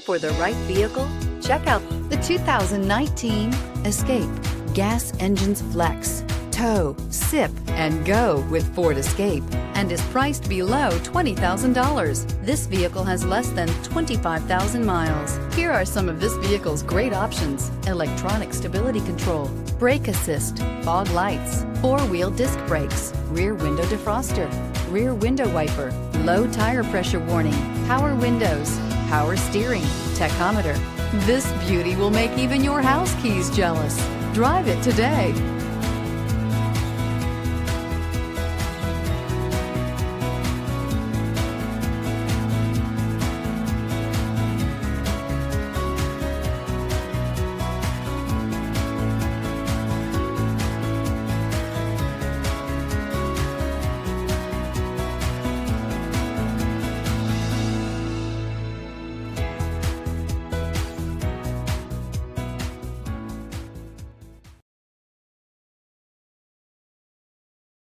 for the right vehicle? Check out the 2019 Escape. Gas engines flex, tow, sip, and go with Ford Escape, and is priced below $20,000. This vehicle has less than 25,000 miles. Here are some of this vehicle's great options: electronic stability control, brake assist, fog lights, four-wheel disc brakes, rear window defroster, rear window wiper, low tire pressure warning, power windows, power steering, tachometer. This beauty will make even your house keys jealous. Drive it today.